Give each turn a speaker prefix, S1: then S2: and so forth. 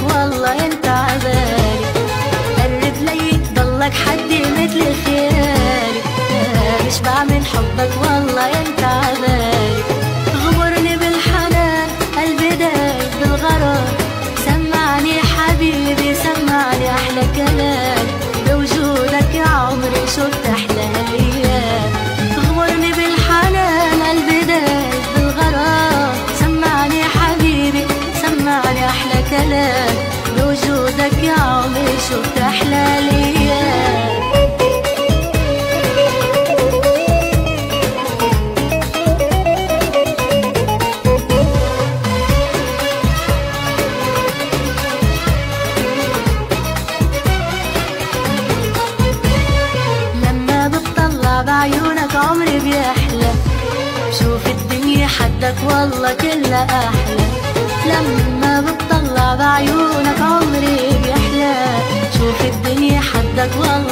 S1: والله انت عبالي، قرب لي ضلك حدي مثل خيالي، مش بعمل حبك والله انت عبالي. غمرني بالحنان قلبي دايب بالغرام، سمعني حبيبي سمعني احلى كلام، بوجودك يا عمري شفت احلى الايام. غمرني بالحنان قلبي دايب بالغرام، سمعني حبيبي سمعني احلى كلام، بوجودك يا عمري شفت احلى الايام. بعيونك عمري بيحلى، شوف الدنيا حدك والله كلها أحلى. لما بتطلع بعيونك عمري بيحلى، شوف الدنيا حدك والله